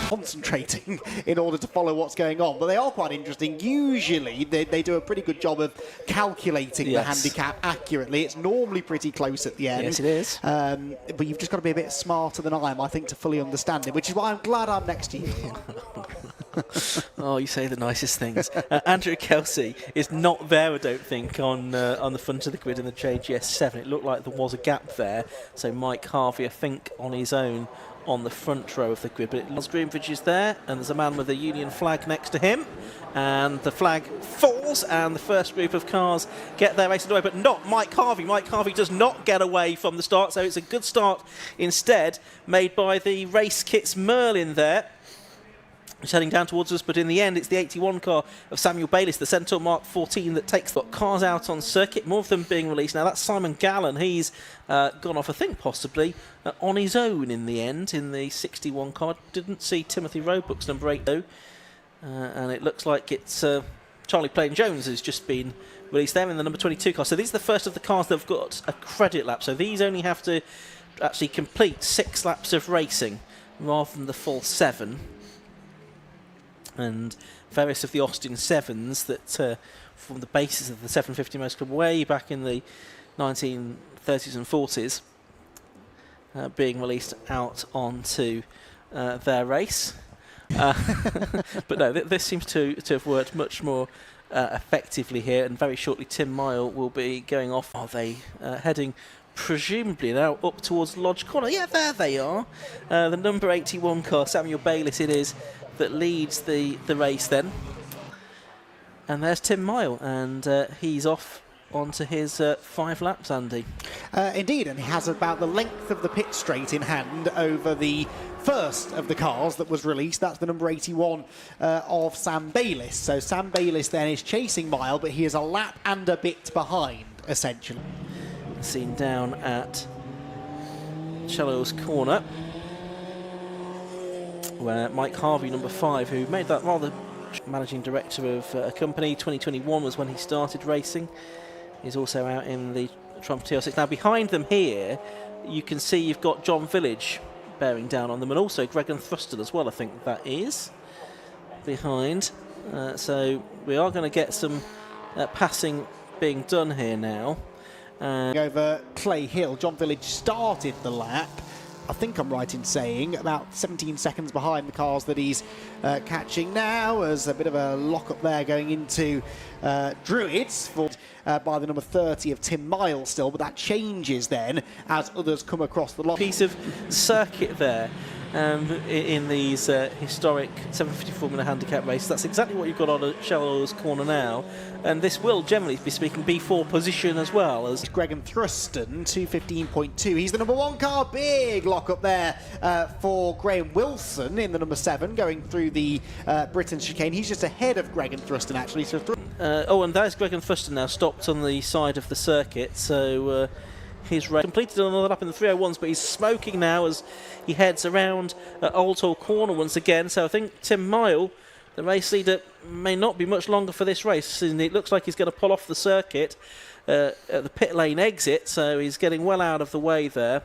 concentrating in order to follow what's going on, but they are quite interesting. Usually they do a pretty good job of calculating the handicap accurately. It's normally pretty close at the end. Yes, it is. But you've just got to be a bit smarter than I am, I think, to fully understand it, which is why I'm glad I'm next to you. Oh, you say the nicest things. Andrew Kelsey is not there, I don't think, on the front of the grid in the JGS 7. It looked like there was a gap there, so Mike Harvey, I think, on his own on the front row of the grid. But Lars Greenbridge is there, and there's a man with a Union flag next to him, and the flag falls, and the first group of cars get their race away, but not Mike Harvey. Mike Harvey does not get away from the start, so it's a good start instead made by the Race Kits Merlin there. It's heading down towards us, but in the end it's the 81 car of Samuel Bayliss, the Centaur Mark 14, that takes the cars out on circuit, more of them being released. Now that's Simon Gallen. He's gone off, I think, possibly on his own in the end in the 61 car. Didn't see Timothy Roebuck's number 8 though, and it looks like it's Charlie Plain-Jones who's just been released there in the number 22 car. So these are the first of the cars that have got a credit lap, so these only have to actually complete 6 laps of racing rather than the full 7. And various of the Austin 7s that formed the basis of the 750 Most Club way back in the 1930s and 40s being released out onto their race. But no, this seems to have worked much more effectively here, and very shortly Tim Mile will be going off. Are they heading presumably now up towards Lodge Corner? Yeah, there they are. The number 81 car, Samuel Bayliss it is, that leads the race then. And there's Tim Mile, and he's off onto his 5 laps, Andy. Indeed, and he has about the length of the pit straight in hand over the first of the cars that was released. That's the number 81 of Sam Bayliss. So Sam Bayliss then is chasing Mile, but he is a lap and a bit behind, essentially. Seen down at Shallow's Corner, where Mike Harvey, number 5, who made that rather managing director of a company, 2021 was when he started racing. He's also out in the Trump TR6. Now behind them here, you can see you've got John Village bearing down on them, and also Greg and Thruston as well, I think that is, behind. So we are going to get some passing being done here now. Over Clay Hill, John Village started the lap, I think I'm right in saying, about 17 seconds behind the cars that he's catching now. There's a bit of a lock-up there going into Druids for, by the number 30 of Tim Miles still, but that changes then as others come across the line. Piece of circuit there in these historic 750 Formula handicap races. That's exactly what you've got on at Shallow's Corner now, and this will, generally speaking, be for position as well. As Greg and Thruston, 2:15.2. He's the number 1 car. Big lock up there for Graham Wilson in the number 7 going through the Britain chicane. He's just ahead of Greg and Thruston, actually. So oh, and there's Greg and Thruston now stopped on the side of the circuit. So he's completed another lap in the 301s, but he's smoking now as he heads around Oulton Corner once again. So I think Tim Mile, the race leader, may not be much longer for this race. And it looks like he's going to pull off the circuit at the pit lane exit, so he's getting well out of the way there.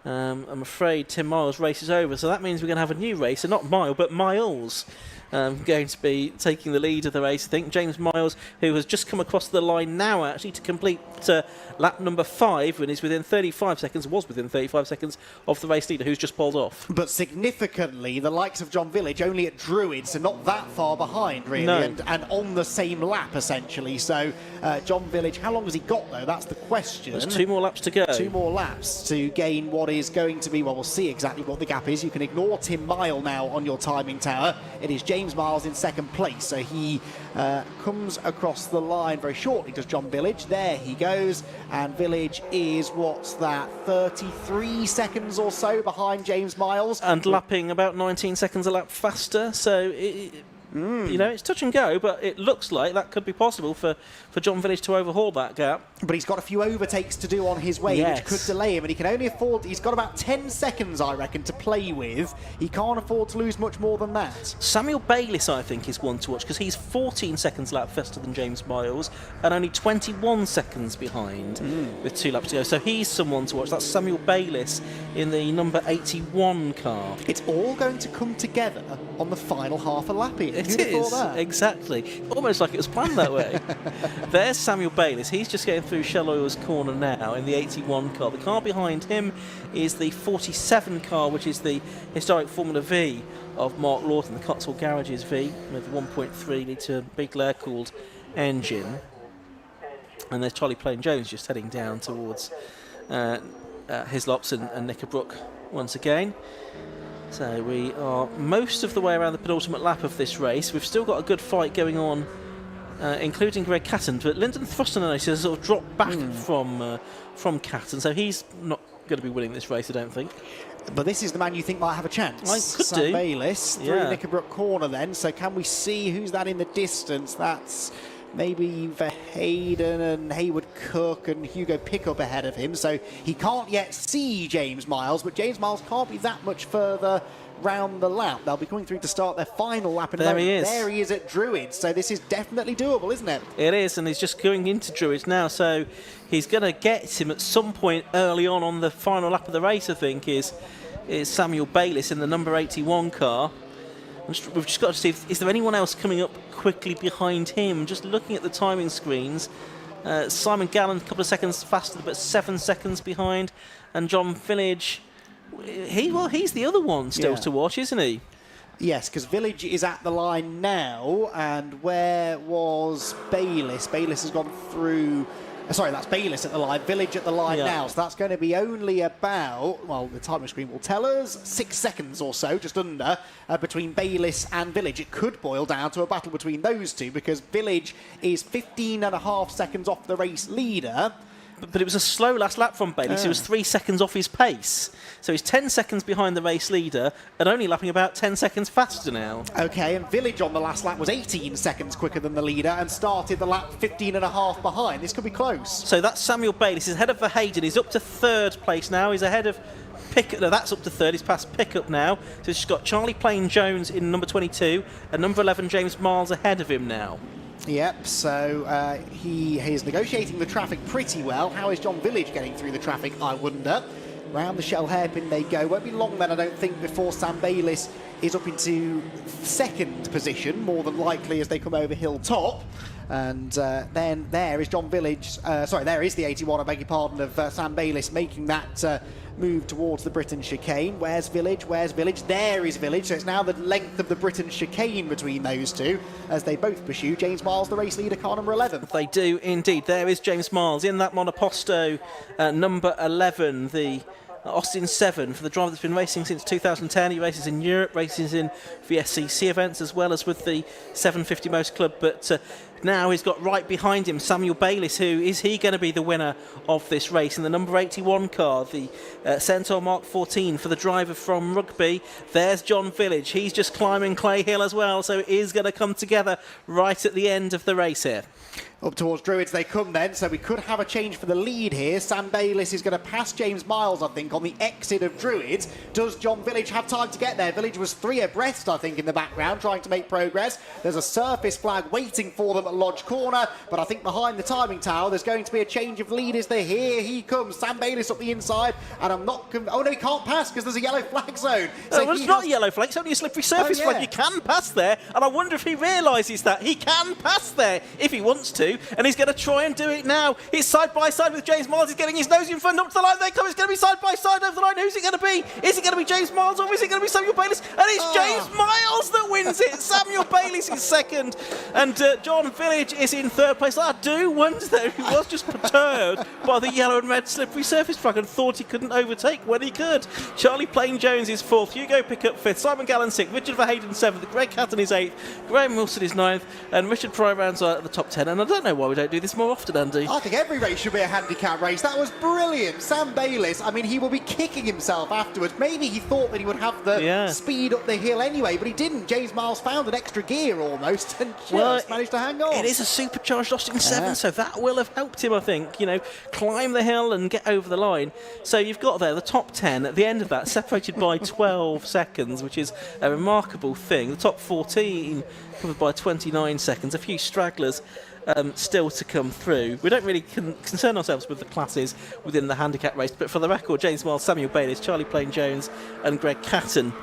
I'm afraid Tim Miles' race is over, so that means we're going to have a new race, and not Mile, but Miles. Going to be taking the lead of the race, I think. James Miles, who has just come across the line now, actually, to complete lap number 5, and is within 35 seconds, was within 35 seconds of the race leader, who's just pulled off. But significantly, the likes of John Village only at Druids, so not that far behind, really, no. and on the same lap, essentially. So John Village, how long has he got, though? That's the question. There's 2 more laps to go. 2 more laps to gain what is going to be, well, we'll see exactly what the gap is. You can ignore Tim Mile now on your timing tower. It is James Miles in 2nd place, so he comes across the line very shortly, does John Village. There he goes, and Village is, what's that, 33 seconds or so behind James Miles. And lapping about 19 seconds a lap faster, so You know, it's touch and go, but it looks like that could be possible for John Village to overhaul that gap. But he's got a few overtakes to do on his way, which could delay him, and he can only afford... He's got about 10 seconds, I reckon, to play with. He can't afford to lose much more than that. Samuel Bayliss, I think, is one to watch, because he's 14 seconds lap faster than James Miles and only 21 seconds behind with 2 laps to go. So he's someone to watch. That's Samuel Bayliss in the number 81 car. It's all going to come together on the final half a lap here. It is, exactly. Almost like it was planned that way. There's Samuel Bayliss. He's just getting through Shell Oil's corner now in the 81 car. The car behind him is the 47 car, which is the historic Formula V of Mark Lawton, the Cotswold Garages V, with a 1.3 litre big air-cooled engine. And there's Charlie Plain-Jones just heading down towards Hislops and Knickerbrook once again. So we are most of the way around the penultimate lap of this race. We've still got a good fight going on, including Greg Catton, but Lyndon Thruston has sort of dropped back from Catton, so he's not going to be winning this race, I don't think. But this is the man you think might have a chance. I could Sam Bayliss through Yeah. Knickerbrook corner then. So can we see who's that in the distance? That's maybe Verheyden and Haywood Cook and Hugo Pickup ahead of him. So he can't yet see James Miles, but James Miles can't be that much further round the lap. They'll be coming through to start their final lap in a moment. He is. There he is at Druids. So this is definitely doable, isn't it? It is, and he's just going into Druids now, so he's going to get him at some point early on the final lap of the race, I think, is Samuel Bayliss in the number 81 car. We've just got to see, is there anyone else coming up quickly behind him? Just looking at the timing screens, Simon Gallen a couple of seconds faster, but 7 seconds behind, and John Village, he's the other one still to watch, isn't he? Yes, because Village is at the line now, and where was Bayliss? Bayliss has gone through... Sorry, that's Bayliss at the line, Village at the line now, so that's going to be only about, well, the timing screen will tell us, 6 seconds or so, just under, between Bayliss and Village. It could boil down to a battle between those two, because Village is 15.5 seconds off the race leader. But it was a slow last lap from Bayliss. He was 3 seconds off his pace. So he's 10 seconds behind the race leader and only lapping about 10 seconds faster now. OK, and Village on the last lap was 18 seconds quicker than the leader and started the lap 15.5 behind. This could be close. So that's Samuel Bayliss. He's ahead of Verheyden. He's up to 3rd place now. He's ahead of Pickup. No, that's up to 3rd. He's past Pickup now. So he's got Charlie Plain-Jones in number 22 and number 11 James Miles ahead of him now. Yep, so he is negotiating the traffic pretty well. How is John Village getting through the traffic, I wonder? Round the Shell hairpin they go. Won't be long then, I don't think, before Sam Bayliss is up into 2nd position, more than likely, as they come over Hilltop. And then there is John Village, there is the 81, I beg your pardon, of Sam Bayliss making that move towards the Britain chicane. Where's Village? Where's Village? There is Village. So it's now the length of the Britain chicane between those two as they both pursue James Miles, the race leader, car number 11. They do indeed. There is James Miles in that monoposto number 11, the Austin 7, for the driver that's been racing since 2010. He races in Europe, races in VSCC events as well as with the 750 Most Club, but now he's got right behind him Samuel Bayliss. Who is he going to be the winner of this race in the number 81 car, the Centaur Mark 14 for the driver from Rugby? There's John Village. He's just climbing Clay Hill as well, so it is going to come together right at the end of the race here. Up towards Druids they come then, so we could have a change for the lead here. Sam Bayliss is going to pass James Miles, I think, on the exit of Druids. Does John Village have time to get there? Village was 3 abreast, I think, in the background, trying to make progress. There's a surface flag waiting for them at Lodge Corner, but I think behind the timing tower there's going to be a change of lead. Is there? Here he comes, Sam Bayliss up the inside, and I'm not... oh no, he can't pass because there's a yellow flag zone. So it's not a yellow flag, it's only a slippery surface flag. You can pass there, and I wonder if he realises that. He can pass there if he wants to, and he's going to try and do it now. He's side by side with James Miles. He's getting his nose in front, up to the line. They come. It's going to be side by side over the line. Who's it going to be? Is it going to be James Miles, or is it going to be Samuel Bayliss? And it's James Miles that wins it. Samuel Bayliss is 2nd, and John Village is in 3rd place. I do wonder, though, he was just perturbed by the yellow and red slippery surface flag and thought he couldn't overtake when he could. Charlie Plain-Jones is 4th, Hugo Pickup 5th, Simon Gallen 6th, Richard Verheyden 7th, Greg Catton is 8th, Graham Wilson is 9th, and Richard Pryorans are at the top 10. And I don't know why we don't do this more often, Andy. I think every race should be a handicap race. That was brilliant. Sam Bayliss, I mean, he will be kicking himself afterwards. Maybe he thought that he would have the speed up the hill anyway, but he didn't. James James Miles found an extra gear almost and just Well, managed to hang on. It is a supercharged Austin 7, Yeah. so that will have helped him, I think, climb the hill and get over the line. So you've got there the top 10 at the end of that, separated by 12 seconds, which is a remarkable thing. The top 14 covered by 29 seconds, a few stragglers still to come through. We don't really concern ourselves with the classes within the handicap race, but for the record, James Miles, Samuel Bayliss, Charlie Plain-Jones and Greg Catton